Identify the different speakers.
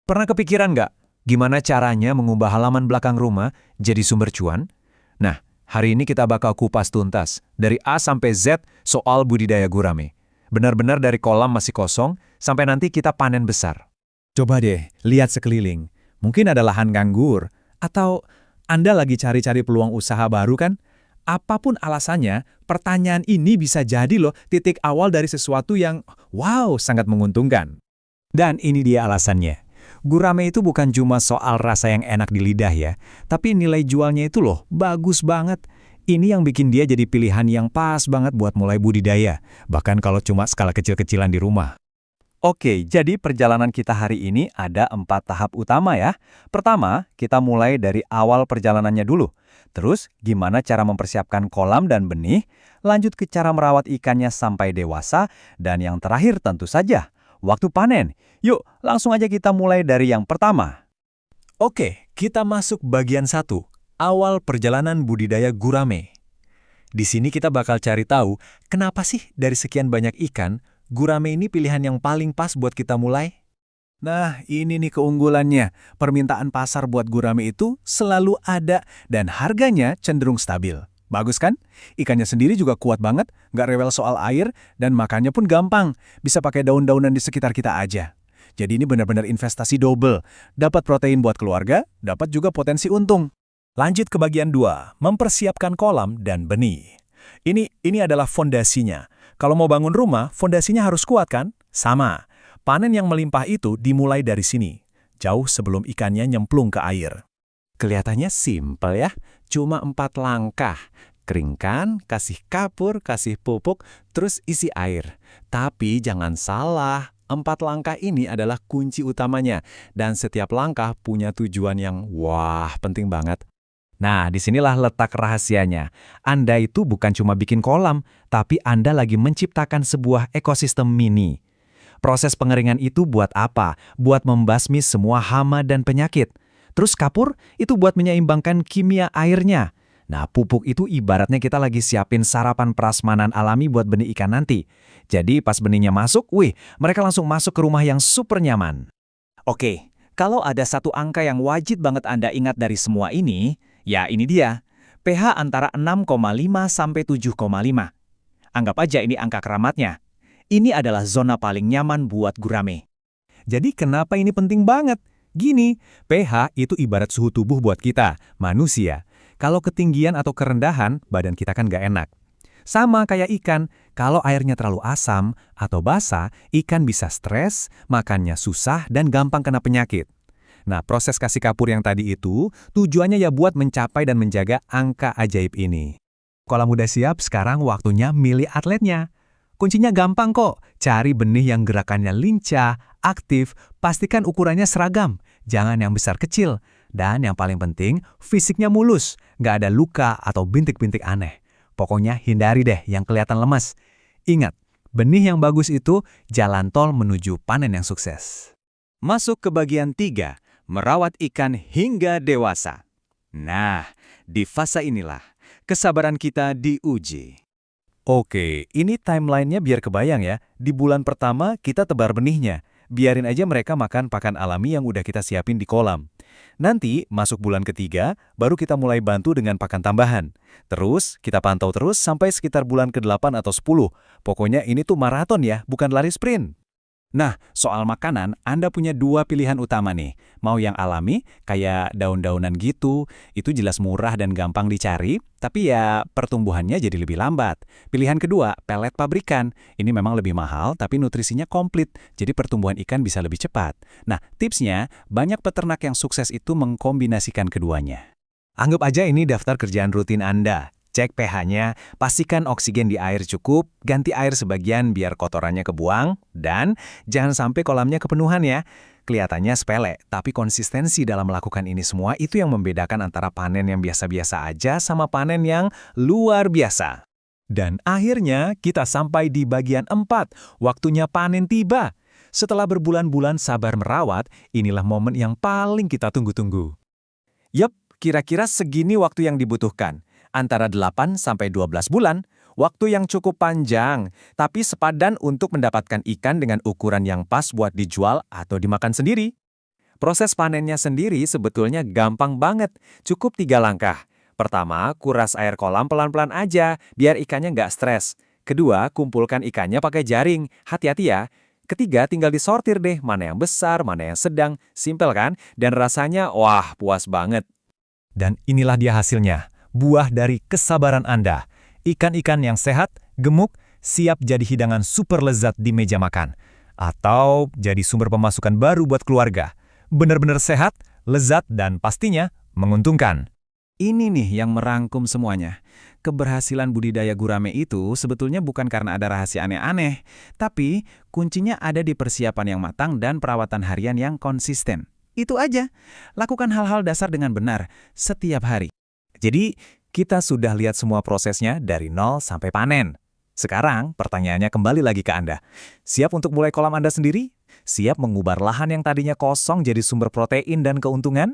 Speaker 1: Pernah kepikiran nggak gimana caranya mengubah halaman belakang rumah jadi sumber cuan? Nah, hari ini kita bakal kupas tuntas dari A sampai Z soal budidaya gurame. Benar-benar dari kolam masih kosong sampai nanti kita panen besar.
Speaker 2: Coba deh, lihat sekeliling. Mungkin ada lahan nganggur, atau Anda lagi cari-cari peluang usaha baru kan? Apapun alasannya, pertanyaan ini bisa jadi loh titik awal dari sesuatu yang, wow, sangat menguntungkan.
Speaker 1: Dan ini dia alasannya. Gurame itu bukan cuma soal rasa yang enak di lidah ya, tapi nilai jualnya itu loh bagus banget. Ini yang bikin dia jadi pilihan yang pas banget buat mulai budidaya, bahkan kalau cuma skala kecil-kecilan di rumah. Oke, jadi perjalanan kita hari ini ada 4 tahap utama ya. Pertama, kita mulai dari awal perjalanannya dulu. Terus, gimana cara mempersiapkan kolam dan benih, lanjut ke cara merawat ikannya sampai dewasa, dan yang terakhir tentu saja, waktu panen. Yuk, langsung aja kita mulai dari yang pertama.
Speaker 2: Oke, kita masuk bagian 1, awal perjalanan budidaya gurame. Di sini kita bakal cari tahu, kenapa sih dari sekian banyak ikan, gurame ini pilihan yang paling pas buat kita mulai? Nah, ini nih keunggulannya. Permintaan pasar buat gurame itu selalu ada dan harganya cenderung stabil. Bagus kan? Ikannya sendiri juga kuat banget, nggak rewel soal air, dan makannya pun gampang. Bisa pakai daun-daunan di sekitar kita aja. Jadi ini benar-benar investasi double. Dapat protein buat keluarga, dapat juga potensi untung. Lanjut ke bagian 2, mempersiapkan kolam dan benih. Ini adalah fondasinya. Kalau mau bangun rumah, fondasinya harus kuat kan? Sama. Panen yang melimpah itu dimulai dari sini, jauh sebelum ikannya nyemplung ke air. Kelihatannya simpel ya, cuma 4 langkah. Keringkan, kasih kapur, kasih pupuk, terus isi air. Tapi jangan salah, 4 langkah ini adalah kunci utamanya. Dan setiap langkah punya tujuan yang penting banget.
Speaker 1: Nah, disinilah letak rahasianya. Anda itu bukan cuma bikin kolam, tapi Anda lagi menciptakan sebuah ekosistem mini. Proses pengeringan itu buat apa? Buat membasmi semua hama dan penyakit. Terus kapur itu buat menyeimbangkan kimia airnya. Nah, pupuk itu ibaratnya kita lagi siapin sarapan prasmanan alami buat benih ikan nanti. Jadi pas benihnya masuk, mereka langsung masuk ke rumah yang super nyaman.
Speaker 3: Oke, kalau ada satu angka yang wajib banget Anda ingat dari semua ini, ya ini dia, pH antara 6,5 sampai 7,5. Anggap aja ini angka keramatnya. Ini adalah zona paling nyaman buat gurame.
Speaker 2: Jadi kenapa ini penting banget? Gini, pH itu ibarat suhu tubuh buat kita, manusia. Kalau ketinggian atau kerendahan, badan kita kan nggak enak. Sama kayak ikan, kalau airnya terlalu asam atau basah, ikan bisa stres, makannya susah, dan gampang kena penyakit. Nah, proses kasih kapur yang tadi itu, tujuannya ya buat mencapai dan menjaga angka ajaib ini. Kolam udah siap, sekarang waktunya milih atletnya. Kuncinya gampang kok, cari benih yang gerakannya lincah, aktif, pastikan ukurannya seragam, jangan yang besar-kecil. Dan yang paling penting, fisiknya mulus, nggak ada luka atau bintik-bintik aneh. Pokoknya hindari deh yang kelihatan lemas. Ingat, benih yang bagus itu jalan tol menuju panen yang sukses.
Speaker 3: Masuk ke bagian 3, merawat ikan hingga dewasa. Nah, di fase inilah, kesabaran kita diuji.
Speaker 2: Oke, ini timelinenya biar kebayang ya. Di bulan pertama kita tebar benihnya. Biarin aja mereka makan pakan alami yang udah kita siapin di kolam. Nanti masuk bulan ketiga, baru kita mulai bantu dengan pakan tambahan. Terus kita pantau terus sampai sekitar bulan ke-8 atau 10. Pokoknya ini tuh maraton ya, bukan lari sprint.
Speaker 3: Nah, soal makanan, Anda punya 2 pilihan utama nih. Mau yang alami, kayak daun-daunan gitu, itu jelas murah dan gampang dicari, tapi ya pertumbuhannya jadi lebih lambat. Pilihan kedua, pelet pabrikan. Ini memang lebih mahal, tapi nutrisinya komplit, jadi pertumbuhan ikan bisa lebih cepat. Nah, tipsnya, banyak peternak yang sukses itu mengkombinasikan keduanya.
Speaker 1: Anggap aja ini daftar kerjaan rutin Anda. Cek pH-nya, pastikan oksigen di air cukup, ganti air sebagian biar kotorannya kebuang, dan jangan sampai kolamnya kepenuhan ya. Kelihatannya sepele, tapi konsistensi dalam melakukan ini semua itu yang membedakan antara panen yang biasa-biasa aja sama panen yang luar biasa.
Speaker 2: Dan akhirnya kita sampai di bagian 4, waktunya panen tiba. Setelah berbulan-bulan sabar merawat, inilah momen yang paling kita tunggu-tunggu.
Speaker 3: Yup, kira-kira segini waktu yang dibutuhkan. Antara 8 sampai 12 bulan, waktu yang cukup panjang, tapi sepadan untuk mendapatkan ikan dengan ukuran yang pas buat dijual atau dimakan sendiri.
Speaker 2: Proses panennya sendiri sebetulnya gampang banget, cukup 3 langkah. Pertama, kuras air kolam pelan-pelan aja, biar ikannya nggak stres. Kedua, kumpulkan ikannya pakai jaring, hati-hati ya. Ketiga, tinggal disortir deh, mana yang besar, mana yang sedang, simpel kan? Dan rasanya, wah, puas banget.
Speaker 1: Dan inilah dia hasilnya, buah dari kesabaran Anda. Ikan-ikan yang sehat, gemuk, siap jadi hidangan super lezat di meja makan. Atau jadi sumber pemasukan baru buat keluarga. Benar-benar sehat, lezat, dan pastinya menguntungkan.
Speaker 3: Ini nih yang merangkum semuanya. Keberhasilan budidaya gurame itu sebetulnya bukan karena ada rahasia aneh-aneh, tapi kuncinya ada di persiapan yang matang dan perawatan harian yang konsisten. Itu aja. Lakukan hal-hal dasar dengan benar setiap hari.
Speaker 1: Jadi, kita sudah lihat semua prosesnya dari nol sampai panen. Sekarang, pertanyaannya kembali lagi ke Anda. Siap untuk mulai kolam Anda sendiri? Siap mengubah lahan yang tadinya kosong jadi sumber protein dan keuntungan?